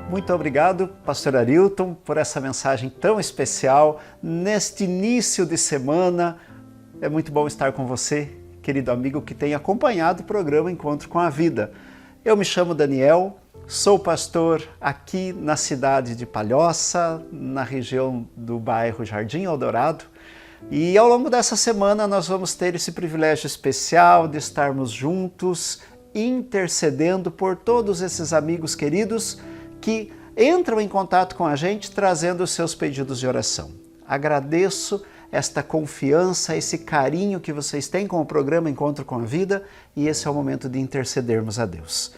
Muito obrigado, Pastor Arilton, por essa mensagem tão especial neste início de semana. É muito bom estar com você, querido amigo que tem acompanhado o programa Encontro com a Vida. Eu me chamo Daniel, sou pastor aqui na cidade de Palhoça, na região do bairro Jardim Eldorado. E ao longo dessa semana nós vamos ter esse privilégio especial de estarmos juntos, intercedendo por todos esses amigos queridos que entram em contato com a gente trazendo os seus pedidos de oração. Agradeço esta confiança, esse carinho que vocês têm com o programa Encontro com a Vida, e esse é o momento de intercedermos a Deus.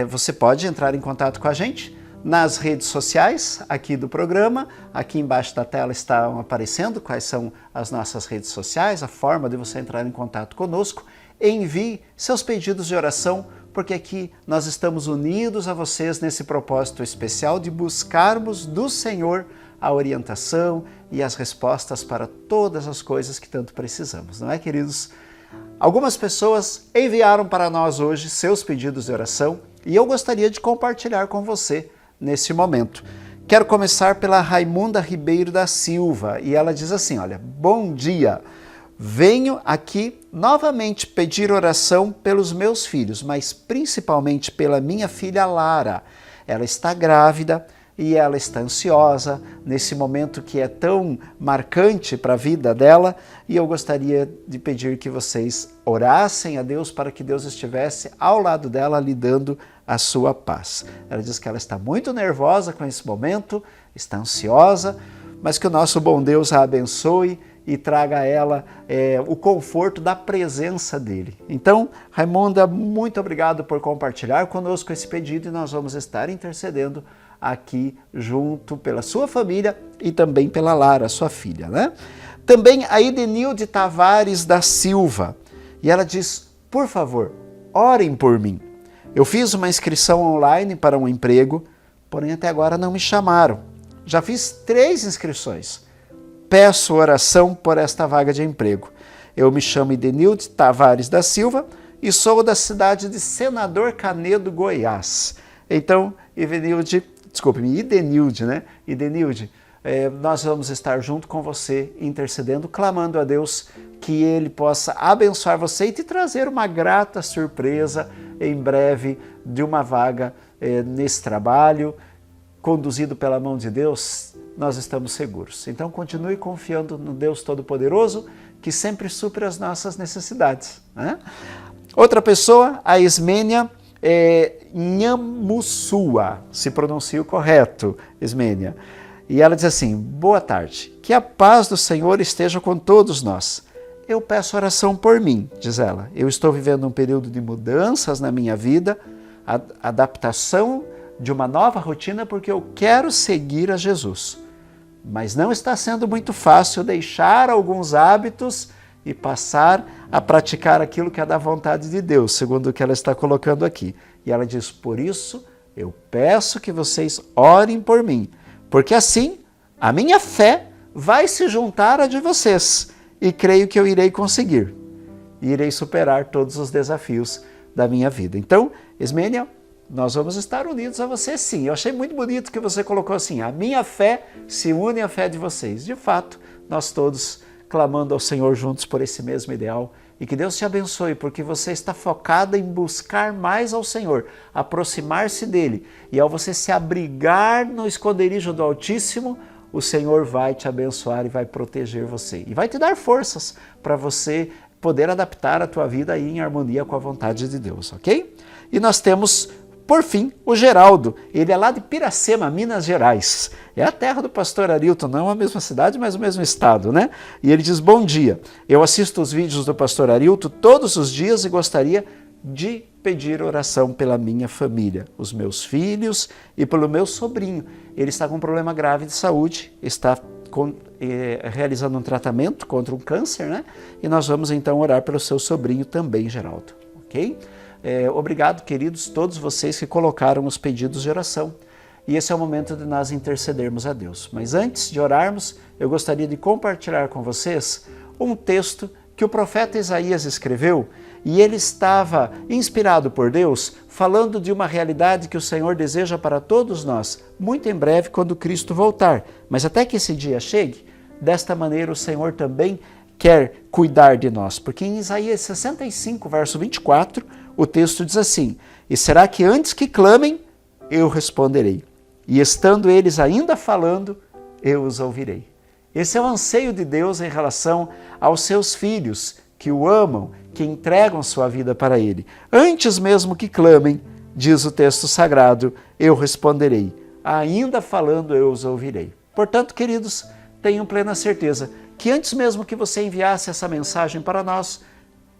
Você pode entrar em contato com a gente nas redes sociais aqui do programa. Aqui embaixo da tela estão aparecendo quais são as nossas redes sociais, a forma de você entrar em contato conosco. Envie seus pedidos de oração, porque aqui nós estamos unidos a vocês nesse propósito especial de buscarmos do Senhor a orientação e as respostas para todas as coisas que tanto precisamos, não é, queridos? Algumas pessoas enviaram para nós hoje seus pedidos de oração e eu gostaria de compartilhar com você nesse momento. Quero começar pela Raimunda Ribeiro da Silva, e ela diz assim, olha, bom dia, venho aqui novamente pedir oração pelos meus filhos, mas principalmente pela minha filha Lara. Ela está grávida e ela está ansiosa nesse momento que é tão marcante para a vida dela, e eu gostaria de pedir que vocês orassem a Deus para que Deus estivesse ao lado dela, lhe dando a sua paz. Ela diz que ela está muito nervosa com esse momento, está ansiosa, mas que o nosso bom Deus a abençoe e traga a ela o conforto da presença dele. Então, Raimunda, muito obrigado por compartilhar conosco esse pedido, e nós vamos estar intercedendo aqui junto pela sua família e também pela Lara, sua filha, né? Também a Edenilde Tavares da Silva, e ela diz, por favor, orem por mim. Eu fiz uma inscrição online para um emprego, porém até agora não me chamaram. Já fiz 3 inscrições. Peço oração por esta vaga de emprego. Eu me chamo Edenilde Tavares da Silva e sou da cidade de Senador Canedo, Goiás. Então, Edenilde, né? Edenilde, nós vamos estar junto com você, intercedendo, clamando a Deus que Ele possa abençoar você e te trazer uma grata surpresa em breve de uma vaga nesse trabalho, conduzido pela mão de Deus. Nós estamos seguros. Então continue confiando no Deus Todo-Poderoso, que sempre supre as nossas necessidades, né? Outra pessoa, a Ismênia Nhamussua, se pronuncia o correto, Ismênia. E ela diz assim, boa tarde, que a paz do Senhor esteja com todos nós. Eu peço oração por mim, diz ela. Eu estou vivendo um período de mudanças na minha vida, adaptação de uma nova rotina, porque eu quero seguir a Jesus. Mas não está sendo muito fácil deixar alguns hábitos e passar a praticar aquilo que é da vontade de Deus, segundo o que ela está colocando aqui. E ela diz, por isso, eu peço que vocês orem por mim, porque assim a minha fé vai se juntar à de vocês, e creio que eu irei conseguir, e irei superar todos os desafios da minha vida. Então, Ismênia, nós vamos estar unidos a você sim. Eu achei muito bonito que você colocou assim, a minha fé se une à fé de vocês. De fato, nós todos clamando ao Senhor juntos por esse mesmo ideal, e que Deus te abençoe, porque você está focada em buscar mais ao Senhor, aproximar-se dEle, e ao você se abrigar no esconderijo do Altíssimo, o Senhor vai te abençoar e vai proteger você, e vai te dar forças para você poder adaptar a tua vida aí em harmonia com a vontade de Deus, ok? E nós temos, por fim, o Geraldo. Ele é lá de Piracema, Minas Gerais. É a terra do pastor Arilton, não a mesma cidade, mas o mesmo estado, né? E ele diz, bom dia, eu assisto os vídeos do pastor Arilton todos os dias e gostaria de pedir oração pela minha família, os meus filhos e pelo meu sobrinho. Ele está com um problema grave de saúde, está realizando um tratamento contra um câncer, né? E nós vamos então orar pelo seu sobrinho também, Geraldo, ok? Obrigado, queridos, todos vocês que colocaram os pedidos de oração. E esse é o momento de nós intercedermos a Deus. Mas antes de orarmos, eu gostaria de compartilhar com vocês um texto que o profeta Isaías escreveu e ele estava inspirado por Deus, falando de uma realidade que o Senhor deseja para todos nós, muito em breve, quando Cristo voltar. Mas até que esse dia chegue, desta maneira o Senhor também quer cuidar de nós. Porque em Isaías 65, verso 24, o texto diz assim: e será que antes que clamem, eu responderei, e estando eles ainda falando, eu os ouvirei. Esse é o anseio de Deus em relação aos seus filhos, que o amam, que entregam sua vida para Ele. Antes mesmo que clamem, diz o texto sagrado, eu responderei. Ainda falando, eu os ouvirei. Portanto, queridos, tenham plena certeza que antes mesmo que você enviasse essa mensagem para nós,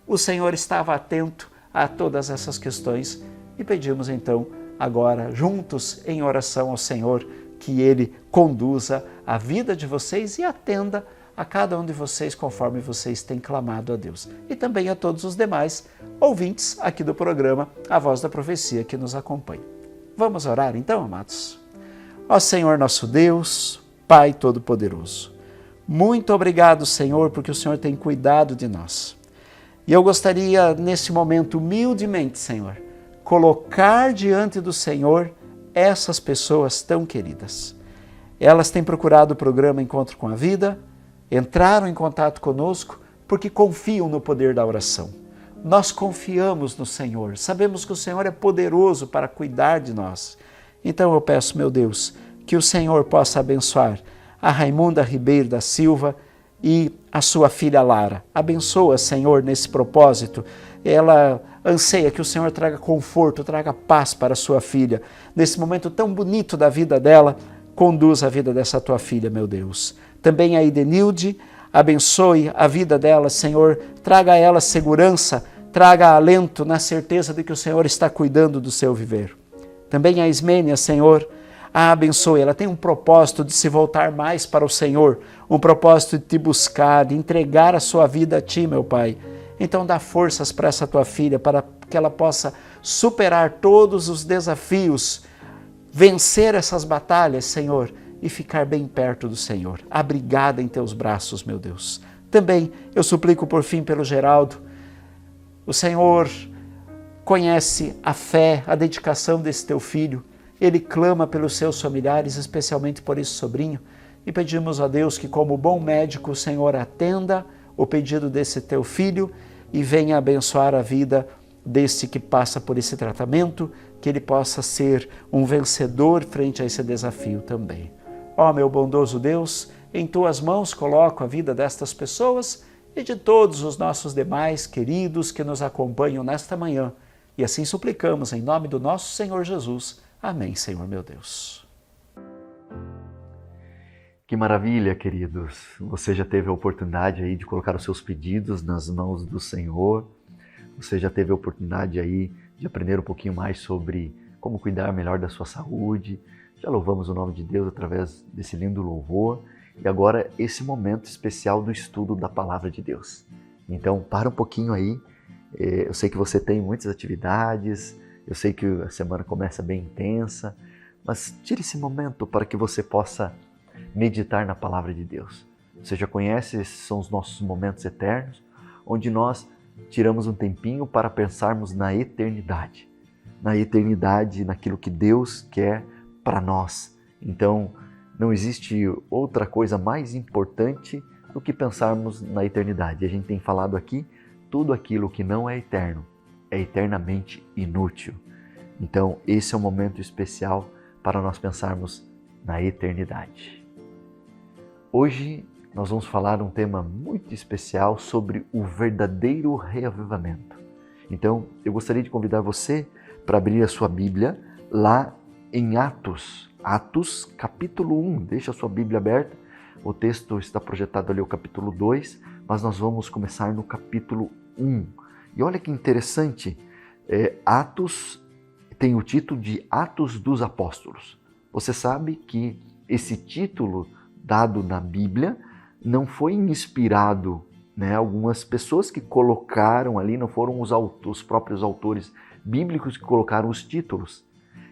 o Senhor estava atento a todas essas questões e pedimos então, agora, juntos em oração ao Senhor, que Ele conduza a vida de vocês e atenda a cada um de vocês conforme vocês têm clamado a Deus. E também a todos os demais ouvintes aqui do programa A Voz da Profecia que nos acompanham. Vamos orar então, amados? Ó Senhor nosso Deus, Pai Todo-Poderoso, muito obrigado, Senhor, porque o Senhor tem cuidado de nós. E eu gostaria, nesse momento, humildemente, Senhor, colocar diante do Senhor essas pessoas tão queridas. Elas têm procurado o programa Encontro com a Vida, entraram em contato conosco porque confiam no poder da oração. Nós confiamos no Senhor, sabemos que o Senhor é poderoso para cuidar de nós. Então eu peço, meu Deus, que o Senhor possa abençoar a Raimunda Ribeiro da Silva e a sua filha Lara. Abençoa, Senhor, nesse propósito. Ela anseia que o Senhor traga conforto, traga paz para a sua filha. Nesse momento tão bonito da vida dela, conduza a vida dessa tua filha, meu Deus. Também a Idenilde, abençoe a vida dela, Senhor. Traga a ela segurança, traga alento na certeza de que o Senhor está cuidando do seu viver. Também a Ismênia, Senhor, a abençoe. Ela tem um propósito de se voltar mais para o Senhor, um propósito de te buscar, de entregar a sua vida a ti, meu Pai. Então dá forças para essa tua filha, para que ela possa superar todos os desafios, vencer essas batalhas, Senhor, e ficar bem perto do Senhor, abrigada em teus braços, meu Deus. Também eu suplico por fim pelo Geraldo. O Senhor conhece a fé, a dedicação desse teu filho. Ele clama pelos seus familiares, especialmente por esse sobrinho, e pedimos a Deus que, como bom médico, o Senhor atenda o pedido desse teu filho e venha abençoar a vida desse que passa por esse tratamento, que ele possa ser um vencedor frente a esse desafio também. Ó meu bondoso Deus, em tuas mãos coloco a vida destas pessoas e de todos os nossos demais queridos que nos acompanham nesta manhã. E assim suplicamos em nome do nosso Senhor Jesus. Amém, Senhor meu Deus. Que maravilha, queridos. Você já teve a oportunidade aí de colocar os seus pedidos nas mãos do Senhor. Você já teve a oportunidade aí de aprender um pouquinho mais sobre como cuidar melhor da sua saúde. Já louvamos o nome de Deus através desse lindo louvor. E agora esse momento especial do estudo da Palavra de Deus. Então, para um pouquinho aí. Eu sei que você tem muitas atividades, eu sei que a semana começa bem intensa, mas tire esse momento para que você possa meditar na Palavra de Deus. Você já conhece, esses são os nossos momentos eternos, onde nós tiramos um tempinho para pensarmos na eternidade, naquilo que Deus quer para nós. Então, não existe outra coisa mais importante do que pensarmos na eternidade. A gente tem falado aqui, tudo aquilo que não é eterno é eternamente inútil. Então, esse é um momento especial para nós pensarmos na eternidade. Hoje, nós vamos falar um tema muito especial sobre o verdadeiro reavivamento. Então, eu gostaria de convidar você para abrir a sua Bíblia lá em Atos capítulo 1. Deixa a sua Bíblia aberta. O texto está projetado ali, o capítulo 2, mas nós vamos começar no capítulo 1. E olha que interessante, Atos tem o título de Atos dos Apóstolos. Você sabe que esse título dado na Bíblia não foi inspirado, algumas pessoas que colocaram ali, não foram os próprios autores bíblicos que colocaram os títulos.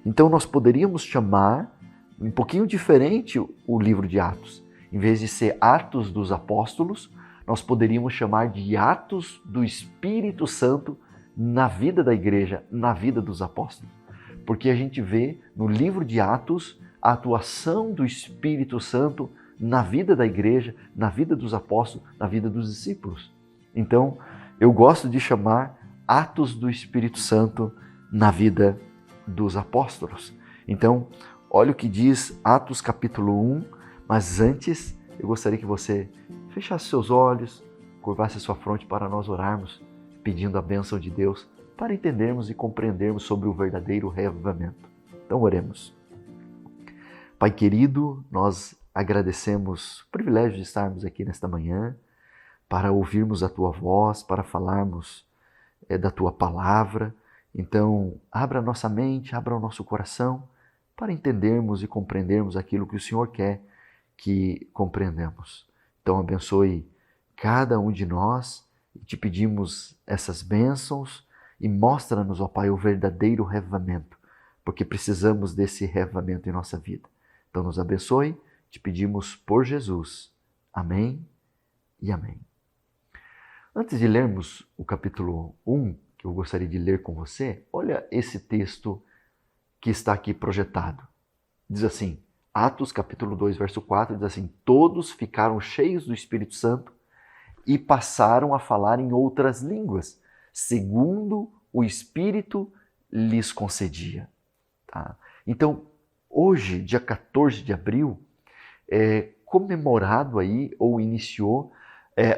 Então nós poderíamos chamar um pouquinho diferente o livro de Atos. Em vez de ser Atos dos Apóstolos, nós poderíamos chamar de atos do Espírito Santo na vida da igreja, na vida dos apóstolos. Porque a gente vê no livro de Atos a atuação do Espírito Santo na vida da igreja, na vida dos apóstolos, na vida dos discípulos. Então, eu gosto de chamar atos do Espírito Santo na vida dos apóstolos. Então, olha o que diz Atos capítulo 1, mas antes eu gostaria que você fechasse seus olhos, curvasse sua fronte para nós orarmos, pedindo a bênção de Deus para entendermos e compreendermos sobre o verdadeiro reavivamento. Então oremos. Pai querido, nós agradecemos o privilégio de estarmos aqui nesta manhã para ouvirmos a Tua voz, para falarmos da Tua palavra. Então, abra a nossa mente, abra o nosso coração para entendermos e compreendermos aquilo que o Senhor quer que compreendamos. Então, abençoe cada um de nós e te pedimos essas bênçãos e mostra-nos, ó Pai, o verdadeiro reavivamento, porque precisamos desse reavivamento em nossa vida. Então, nos abençoe, te pedimos por Jesus. Amém e amém. Antes de lermos o capítulo 1, que eu gostaria de ler com você, olha esse texto que está aqui projetado. Diz assim, Atos capítulo 2, verso 4, diz assim, todos ficaram cheios do Espírito Santo e passaram a falar em outras línguas, segundo o Espírito lhes concedia. Tá? Então, hoje, dia 14 de abril, é comemorado aí, ou iniciou,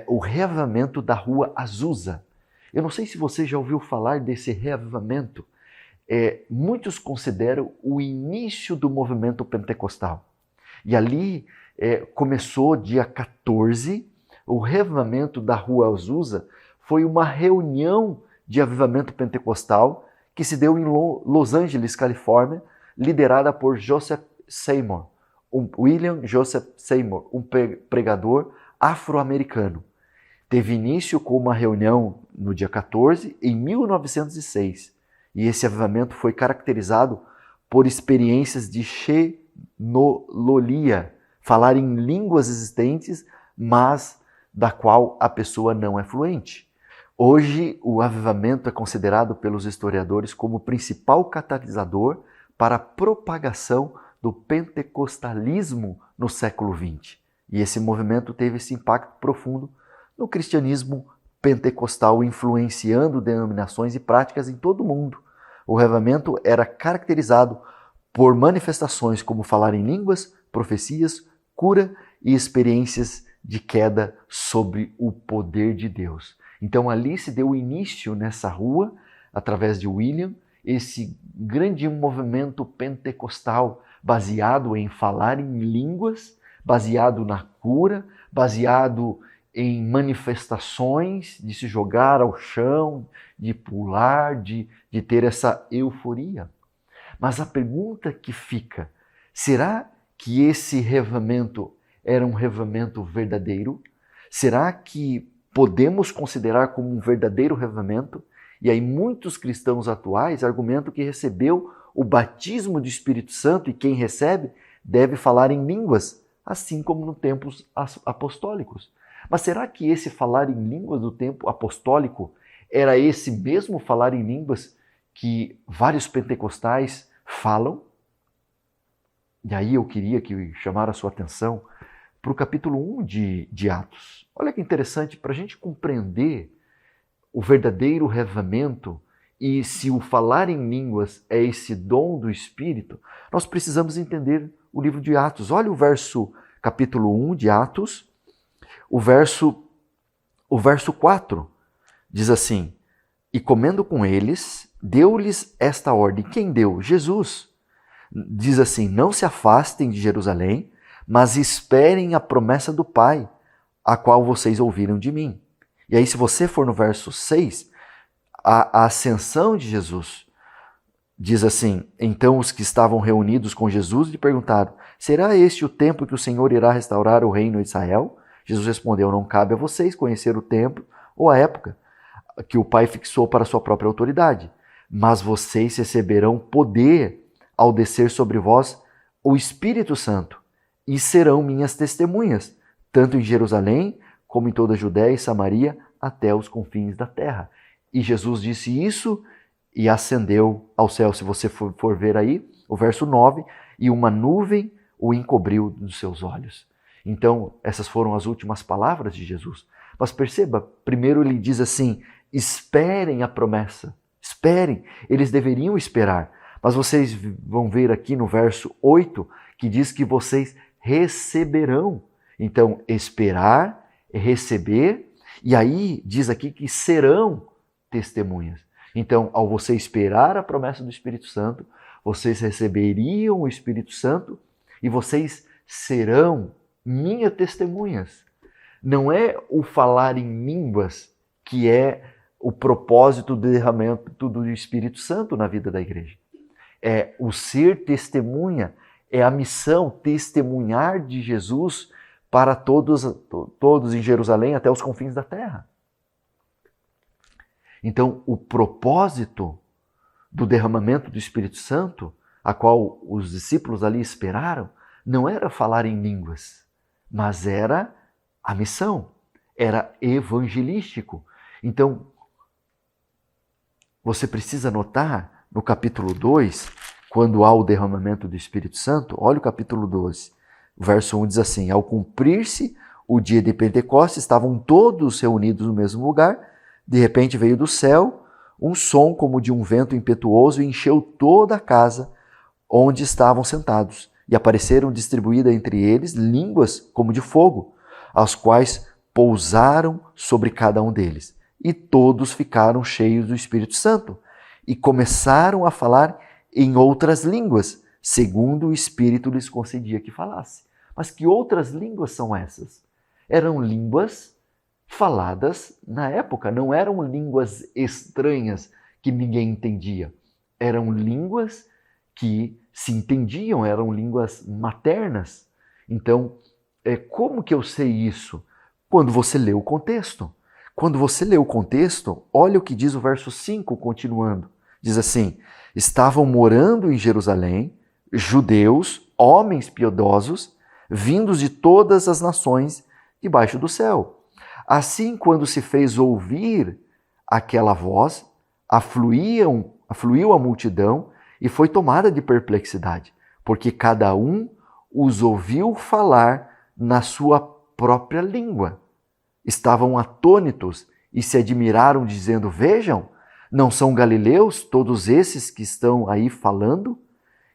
o reavivamento da Rua Azusa. Eu não sei se você já ouviu falar desse reavivamento. Muitos consideram o início do movimento pentecostal. E ali começou dia 14, o reavivamento da Rua Azusa foi uma reunião de avivamento pentecostal que se deu em Los Angeles, Califórnia, liderada por Joseph Seymour, William Joseph Seymour, um pregador afro-americano. Teve início com uma reunião no dia 14, em 1906. E esse avivamento foi caracterizado por experiências de xenololia, falar em línguas existentes, mas da qual a pessoa não é fluente. Hoje, o avivamento é considerado pelos historiadores como o principal catalisador para a propagação do pentecostalismo no século XX. E esse movimento teve esse impacto profundo no cristianismo pentecostal, influenciando denominações e práticas em todo o mundo. O reavivamento era caracterizado por manifestações como falar em línguas, profecias, cura e experiências de queda sobre o poder de Deus. Então ali se deu início nessa rua, através de William, esse grande movimento pentecostal baseado em falar em línguas, baseado na cura, baseado em manifestações de se jogar ao chão, de pular, de ter essa euforia. Mas a pergunta que fica, será que esse reavivamento era um reavivamento verdadeiro? Será que podemos considerar como um verdadeiro reavivamento? E aí muitos cristãos atuais argumentam que recebeu o batismo do Espírito Santo e quem recebe deve falar em línguas, assim como nos tempos apostólicos. Mas será que esse falar em línguas do tempo apostólico era esse mesmo falar em línguas que vários pentecostais falam? E aí eu queria chamar a sua atenção para o capítulo 1 de Atos. Olha que interessante, para a gente compreender o verdadeiro reavivamento e se o falar em línguas é esse dom do Espírito, nós precisamos entender o livro de Atos. Olha o capítulo 1 de Atos, o verso 4, diz assim, e comendo com eles, deu-lhes esta ordem. Quem deu? Jesus. Diz assim, não se afastem de Jerusalém, mas esperem a promessa do Pai, a qual vocês ouviram de mim. E aí se você for no verso 6, a ascensão de Jesus, diz assim, então os que estavam reunidos com Jesus lhe perguntaram, será este o tempo que o Senhor irá restaurar o reino de Israel? Jesus respondeu, não cabe a vocês conhecer o tempo ou a época que o Pai fixou para a sua própria autoridade, mas vocês receberão poder ao descer sobre vós o Espírito Santo e serão minhas testemunhas, tanto em Jerusalém como em toda a Judéia e Samaria, até os confins da terra. E Jesus disse isso e ascendeu ao céu. Se você for ver aí, o verso 9, e uma nuvem o encobriu dos seus olhos. Então, essas foram as últimas palavras de Jesus. Mas perceba, primeiro ele diz assim, esperem a promessa, esperem, eles deveriam esperar. Mas vocês vão ver aqui no verso 8, que diz que vocês receberão. Então, esperar, receber, e aí diz aqui que serão testemunhas. Então, ao você esperar a promessa do Espírito Santo, vocês receberiam o Espírito Santo e vocês serão minhas testemunhas. Não é o falar em línguas que é o propósito do derramamento do Espírito Santo na vida da igreja. É o ser testemunha, é a missão, testemunhar de Jesus para todos em Jerusalém até os confins da terra. Então, o propósito do derramamento do Espírito Santo, a qual os discípulos ali esperaram, não era falar em línguas, mas era a missão, era evangelístico. Então, você precisa notar no capítulo 2, quando há o derramamento do Espírito Santo, olha o capítulo 12, o verso 1 diz assim, ao cumprir-se o dia de Pentecostes, estavam todos reunidos no mesmo lugar, de repente veio do céu um som como de um vento impetuoso e encheu toda a casa onde estavam sentados. E apareceram distribuídas entre eles línguas como de fogo, as quais pousaram sobre cada um deles. E todos ficaram cheios do Espírito Santo e começaram a falar em outras línguas, segundo o Espírito lhes concedia que falasse. Mas que outras línguas são essas? Eram línguas faladas na época, não eram línguas estranhas que ninguém entendia. Eram línguas que se entendiam, eram línguas maternas. Então, como que eu sei isso? Quando você lê o contexto. Quando você lê o contexto, olha o que diz o verso 5, continuando. Diz assim, estavam morando em Jerusalém judeus, homens piedosos, vindos de todas as nações debaixo do céu. Assim, quando se fez ouvir aquela voz, afluiu a multidão e foi tomada de perplexidade, porque cada um os ouviu falar na sua própria língua. Estavam atônitos e se admiraram, dizendo, vejam, não são galileus todos esses que estão aí falando?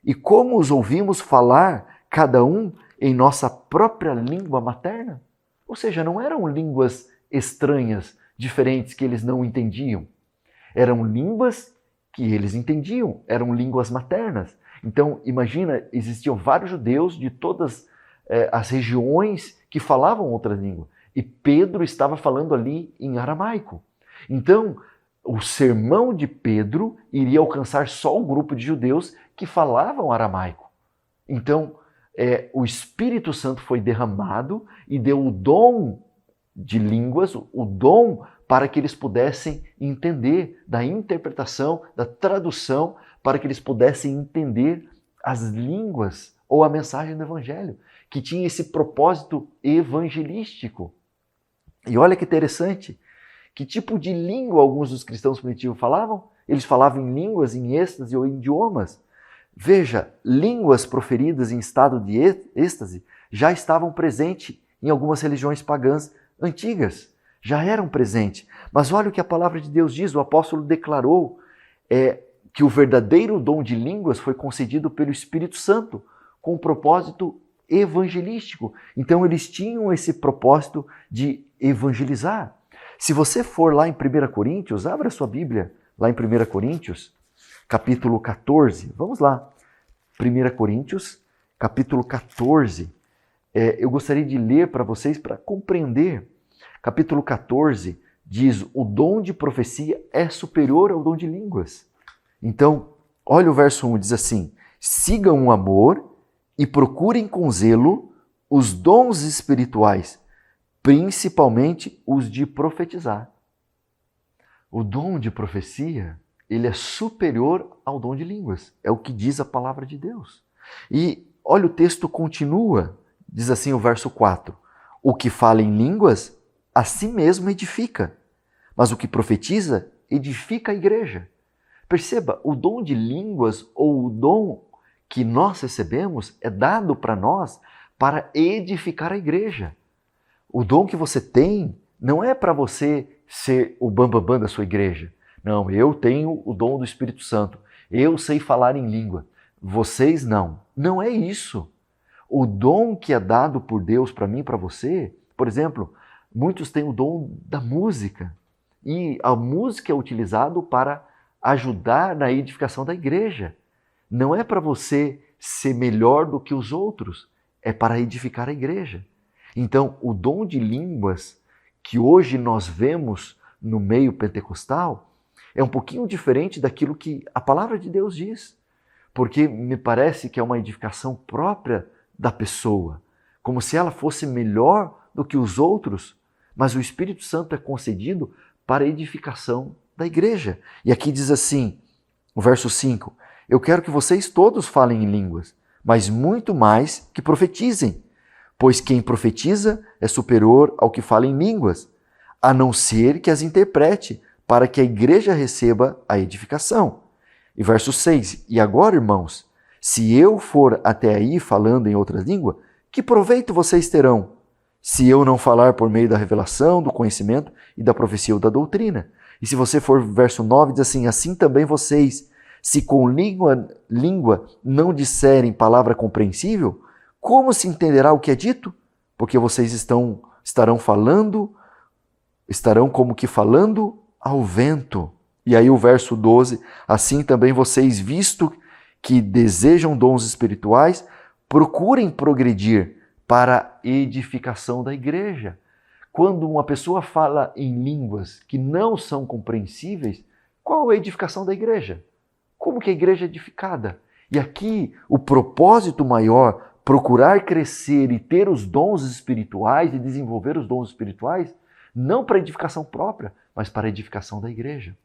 E como os ouvimos falar, cada um em nossa própria língua materna? Ou seja, não eram línguas estranhas, diferentes, que eles não entendiam. Eram línguas que eles entendiam, eram línguas maternas. Então, imagina, existiam vários judeus de todas as regiões que falavam outras línguas. E Pedro estava falando ali em aramaico. Então, o sermão de Pedro iria alcançar só o grupo de judeus que falavam aramaico. Então, o Espírito Santo foi derramado e deu o dom de línguas, o dom para que eles pudessem entender, da interpretação, da tradução, para que eles pudessem entender as línguas ou a mensagem do Evangelho, que tinha esse propósito evangelístico. E olha que interessante, que tipo de língua alguns dos cristãos primitivos falavam? Eles falavam em línguas, em êxtase ou em idiomas. Veja, línguas proferidas em estado de êxtase já estavam presentes em algumas religiões pagãs antigas, já eram presentes. Mas olha o que a palavra de Deus diz, o apóstolo declarou que o verdadeiro dom de línguas foi concedido pelo Espírito Santo, com um propósito evangelístico. Então eles tinham esse propósito de evangelizar. Se você for lá em 1 Coríntios, abra sua Bíblia, lá em 1 Coríntios, capítulo 14. Vamos lá. 1 Coríntios, capítulo 14. Eu gostaria de ler para vocês para compreender. Capítulo 14 diz, o dom de profecia é superior ao dom de línguas. Então, olha o verso 1, diz assim, sigam o amor e procurem com zelo os dons espirituais, principalmente os de profetizar. O dom de profecia, ele é superior ao dom de línguas. É o que diz a palavra de Deus. E olha, o texto continua, diz assim o verso 4. O que fala em línguas, a si mesmo edifica, mas o que profetiza edifica a igreja. Perceba, o dom de línguas ou o dom que nós recebemos é dado para nós para edificar a igreja. O dom que você tem não é para você ser o bambambam da sua igreja. Não, eu tenho o dom do Espírito Santo. Eu sei falar em língua. Vocês não. Não é isso. O dom que é dado por Deus para mim e para você, por exemplo, muitos têm o dom da música. E a música é utilizada para ajudar na edificação da igreja. Não é para você ser melhor do que os outros, é para edificar a igreja. Então, o dom de línguas que hoje nós vemos no meio pentecostal é um pouquinho diferente daquilo que a palavra de Deus diz, porque me parece que é uma edificação própria da pessoa, como se ela fosse melhor do que os outros, mas o Espírito Santo é concedido para a edificação da igreja. E aqui diz assim, o verso 5, eu quero que vocês todos falem em línguas, mas muito mais que profetizem, pois quem profetiza é superior ao que fala em línguas, a não ser que as interprete, para que a igreja receba a edificação. E verso 6, e agora, irmãos, se eu for até aí falando em outra língua, que proveito vocês terão, se eu não falar por meio da revelação, do conhecimento e da profecia ou da doutrina? E se você for verso 9, diz assim, assim também vocês, se com língua não disserem palavra compreensível, como se entenderá o que é dito? Porque vocês estarão como que falando ao vento. E aí o verso 12, assim também vocês, visto que desejam dons espirituais, procurem progredir para a edificação da igreja. Quando uma pessoa fala em línguas que não são compreensíveis, qual é a edificação da igreja? Como que a igreja é edificada? E aqui o propósito maior, procurar crescer e ter os dons espirituais e desenvolver os dons espirituais, não para edificação própria, mas para a edificação da igreja.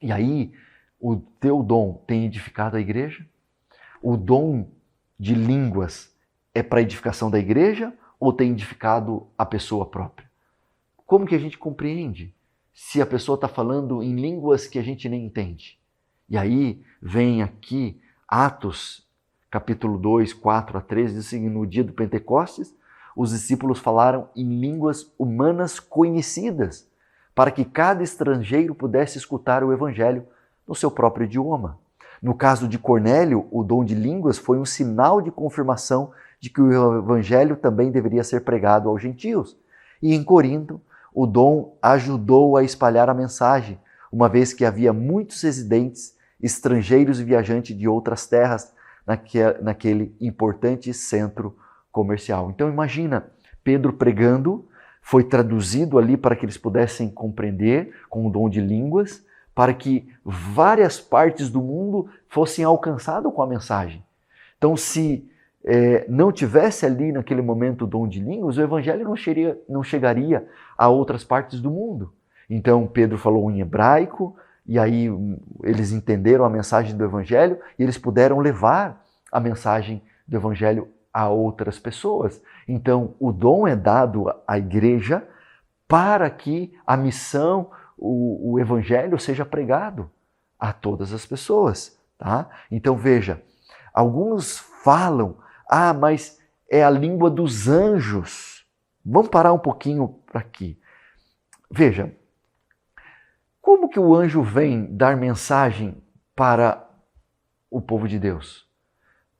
E aí, o teu dom tem edificado a igreja? O dom de línguas é para a edificação da igreja ou tem edificado a pessoa própria? Como que a gente compreende se a pessoa está falando em línguas que a gente nem entende? E aí vem aqui Atos, capítulo 2, 4 a 13, diz assim, no dia do Pentecostes, os discípulos falaram em línguas humanas conhecidas, para que cada estrangeiro pudesse escutar o evangelho no seu próprio idioma. No caso de Cornélio, o dom de línguas foi um sinal de confirmação de que o evangelho também deveria ser pregado aos gentios. E em Corinto, o dom ajudou a espalhar a mensagem, uma vez que havia muitos residentes, estrangeiros e viajantes de outras terras naquele importante centro comercial. Então imagina, Pedro pregando, foi traduzido ali para que eles pudessem compreender com o dom de línguas, para que várias partes do mundo fossem alcançadas com a mensagem. Então se não tivesse ali naquele momento o dom de línguas, o evangelho não chegaria a outras partes do mundo. Então Pedro falou em hebraico, e aí eles entenderam a mensagem do evangelho e eles puderam levar a mensagem do evangelho a outras pessoas. Então o dom é dado à igreja para que a missão, o evangelho seja pregado a todas as pessoas. Tá? Então veja, alguns falam, mas é a língua dos anjos. Vamos parar um pouquinho para aqui. Veja, como que o anjo vem dar mensagem para o povo de Deus?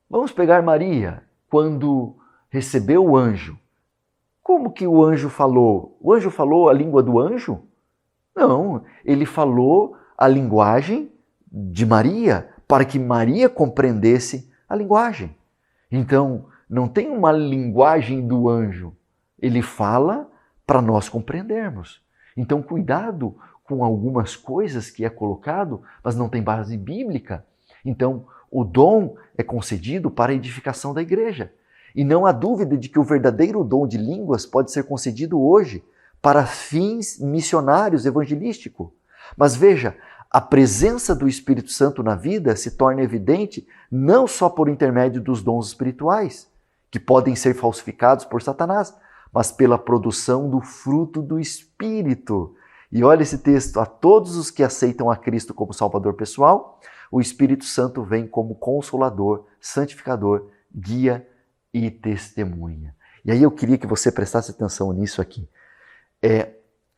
Vamos pegar Maria, quando recebeu o anjo. Como que o anjo falou? O anjo falou a língua do anjo? Não, ele falou a linguagem de Maria, para que Maria compreendesse a linguagem. Então, não tem uma linguagem do anjo. Ele fala para nós compreendermos. Então, cuidado com algumas coisas que é colocado, mas não tem base bíblica. Então, o dom é concedido para a edificação da igreja. E não há dúvida de que o verdadeiro dom de línguas pode ser concedido hoje para fins missionários evangelísticos. Mas veja, a presença do Espírito Santo na vida se torna evidente não só por intermédio dos dons espirituais, que podem ser falsificados por Satanás, mas pela produção do fruto do Espírito. E olha esse texto: a todos os que aceitam a Cristo como Salvador pessoal, o Espírito Santo vem como Consolador, Santificador, Guia e Testemunha. E aí eu queria que você prestasse atenção nisso aqui.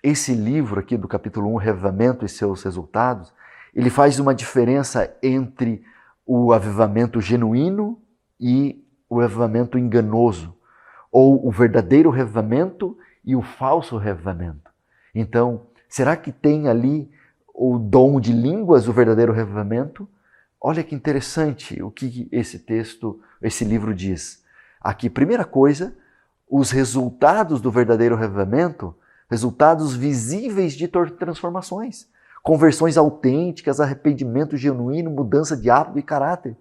Esse livro aqui do capítulo 1, Revivamento e seus resultados, ele faz uma diferença entre o avivamento genuíno e o avivamento enganoso, ou o verdadeiro revivamento e o falso revivamento. Então, será que tem ali o dom de línguas, o verdadeiro revivamento? Olha que interessante o que esse livro diz. Aqui, primeira coisa, os resultados do verdadeiro revivamento, resultados visíveis de transformações, conversões autênticas, arrependimento genuíno, mudança de hábito e caráter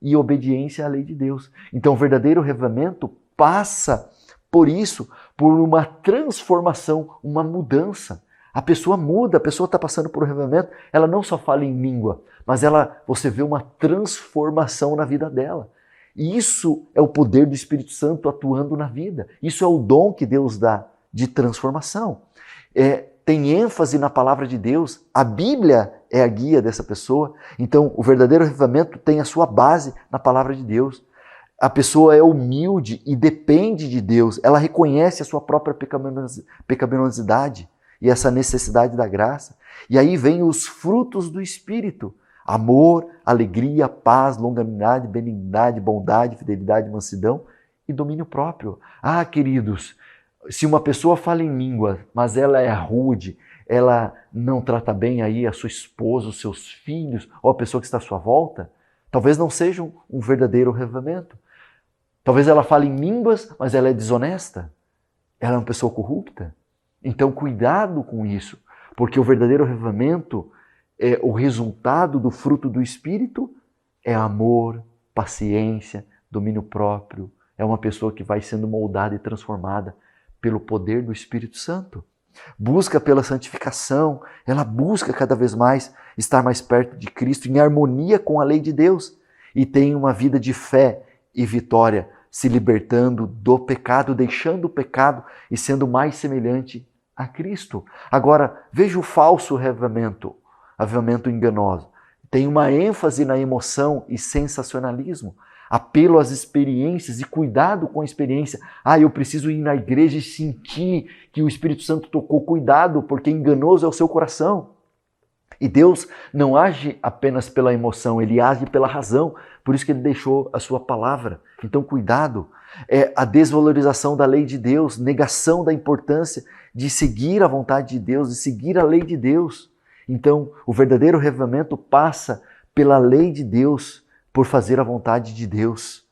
e obediência à lei de Deus. Então, o verdadeiro revivamento passa por isso, por uma transformação, uma mudança. A pessoa muda, a pessoa está passando por um revivamento, ela não só fala em língua, mas você vê uma transformação na vida dela. E isso é o poder do Espírito Santo atuando na vida. Isso é o dom que Deus dá de transformação. Tem ênfase na palavra de Deus, a Bíblia é a guia dessa pessoa, então o verdadeiro revivamento tem a sua base na palavra de Deus. A pessoa é humilde e depende de Deus, ela reconhece a sua própria pecaminosidade e essa necessidade da graça. E aí vem os frutos do Espírito: amor, alegria, paz, longanimidade, benignidade, bondade, fidelidade, mansidão e domínio próprio. Ah, queridos, se uma pessoa fala em língua, mas ela é rude, ela não trata bem aí a sua esposa, os seus filhos, ou a pessoa que está à sua volta, talvez não seja um verdadeiro revivamento. Talvez ela fale em línguas, mas ela é desonesta. Ela é uma pessoa corrupta. Então, cuidado com isso, porque o verdadeiro revivamento, o resultado do fruto do Espírito, é amor, paciência, domínio próprio. É uma pessoa que vai sendo moldada e transformada pelo poder do Espírito Santo. Busca pela santificação, ela busca cada vez mais estar mais perto de Cristo, em harmonia com a lei de Deus, e tem uma vida de fé e vitória, se libertando do pecado, deixando o pecado e sendo mais semelhante a Cristo. Agora, veja o falso avivamento enganoso. Tem uma ênfase na emoção e sensacionalismo, apelo às experiências e cuidado com a experiência. Eu preciso ir na igreja e sentir que o Espírito Santo tocou. Cuidado, porque enganoso é o seu coração. E Deus não age apenas pela emoção, Ele age pela razão. Por isso que Ele deixou a sua palavra. Então, cuidado. A desvalorização da lei de Deus, negação da importância de seguir a vontade de Deus, de seguir a lei de Deus. Então, o verdadeiro revivamento passa pela lei de Deus, por fazer a vontade de Deus.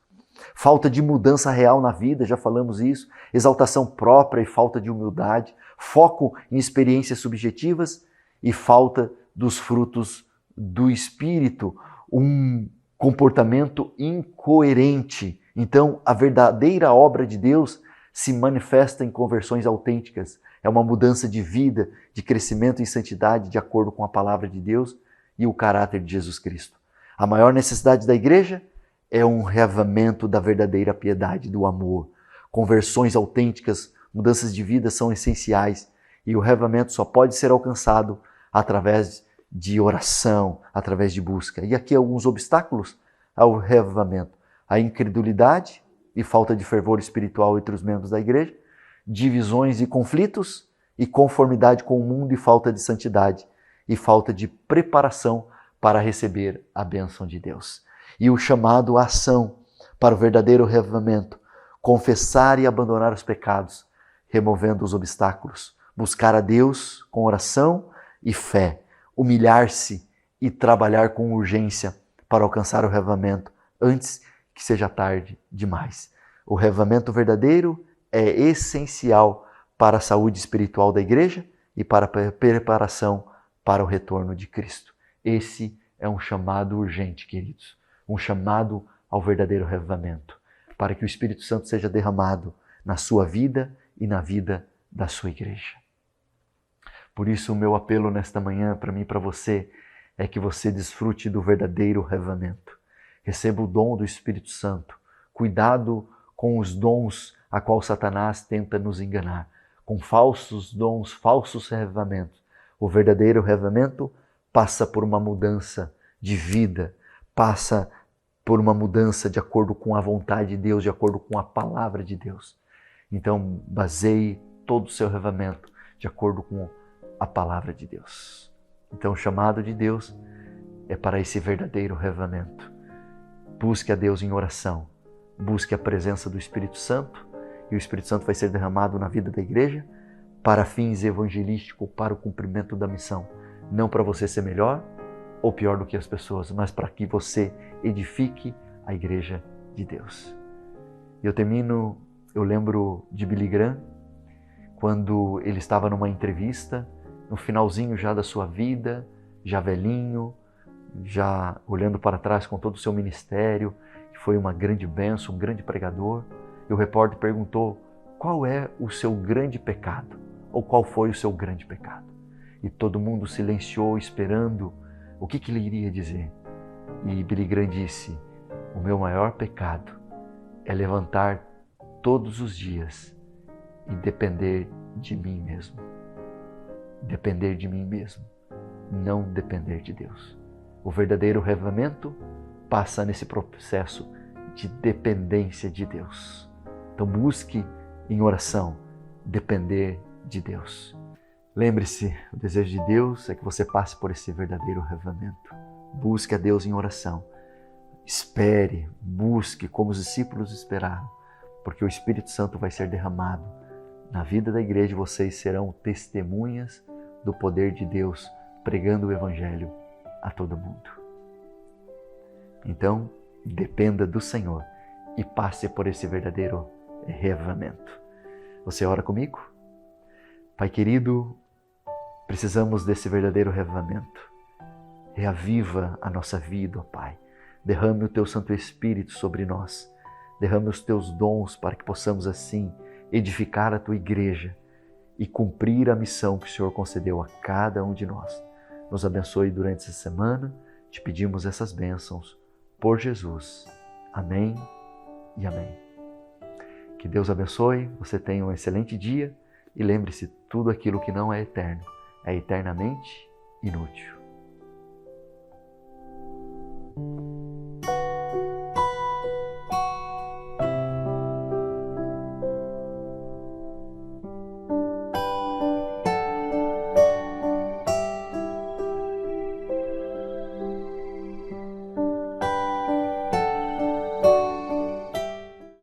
Falta de mudança real na vida, já falamos isso. Exaltação própria e falta de humildade. Foco em experiências subjetivas e falta dos frutos do Espírito. Um comportamento incoerente. Então, a verdadeira obra de Deus se manifesta em conversões autênticas. É uma mudança de vida, de crescimento em santidade, de acordo com a palavra de Deus e o caráter de Jesus Cristo. A maior necessidade da igreja é um reavivamento da verdadeira piedade, do amor. Conversões autênticas, mudanças de vida são essenciais e o reavivamento só pode ser alcançado através de oração, através de busca. E aqui alguns obstáculos ao reavivamento: a incredulidade e falta de fervor espiritual entre os membros da igreja, divisões e conflitos, e conformidade com o mundo e falta de santidade, e falta de preparação para receber a bênção de Deus. E o chamado à ação para o verdadeiro reavivamento: confessar e abandonar os pecados, removendo os obstáculos, buscar a Deus com oração e fé, humilhar-se e trabalhar com urgência para alcançar o reavivamento antes que seja tarde demais. O reavivamento verdadeiro é essencial para a saúde espiritual da igreja e para a preparação para o retorno de Cristo. Esse é um chamado urgente, queridos, um chamado ao verdadeiro reavivamento, para que o Espírito Santo seja derramado na sua vida e na vida da sua igreja. Por isso, o meu apelo nesta manhã para mim e para você é que você desfrute do verdadeiro reavivamento. Receba o dom do Espírito Santo. Cuidado com os dons a qual Satanás tenta nos enganar, com falsos dons, falsos reavivamentos. O verdadeiro reavivamento passa por uma mudança de vida, passa por uma mudança de acordo com a vontade de Deus, de acordo com a palavra de Deus. Então, baseie todo o seu reavivamento de acordo com a palavra de Deus. Então, o chamado de Deus é para esse verdadeiro reavivamento. Busque a Deus em oração, busque a presença do Espírito Santo, e o Espírito Santo vai ser derramado na vida da igreja para fins evangelísticos, para o cumprimento da missão. Não para você ser melhor ou pior do que as pessoas, mas para que você edifique a igreja de Deus. E eu lembro de Billy Graham, quando ele estava numa entrevista, no finalzinho já da sua vida, já velhinho, já olhando para trás com todo o seu ministério, que foi uma grande bênção, um grande pregador, e o repórter perguntou: qual é o seu grande pecado? Ou qual foi o seu grande pecado? E todo mundo silenciou, esperando o que ele iria dizer. E Billy Graham disse: o meu maior pecado é levantar todos os dias e depender de mim mesmo. Depender de mim mesmo, não depender de Deus. O verdadeiro reavivamento passa nesse processo de dependência de Deus. Então busque em oração depender de Deus. Lembre-se, o desejo de Deus é que você passe por esse verdadeiro reavivamento. Busque a Deus em oração. Espere, busque como os discípulos esperaram, porque o Espírito Santo vai ser derramado na vida da igreja. Vocês serão testemunhas do poder de Deus, pregando o Evangelho a todo mundo. Então, dependa do Senhor e passe por esse verdadeiro reavivamento. Você ora comigo? Pai querido, precisamos desse verdadeiro reavivamento. Reaviva a nossa vida, ó Pai. Derrame o Teu Santo Espírito sobre nós. Derrame os Teus dons para que possamos assim edificar a Tua igreja e cumprir a missão que o Senhor concedeu a cada um de nós. Nos abençoe durante essa semana. Te pedimos essas bênçãos por Jesus. Amém e amém. Que Deus abençoe, você tenha um excelente dia e lembre-se, tudo aquilo que não é eterno é eternamente inútil.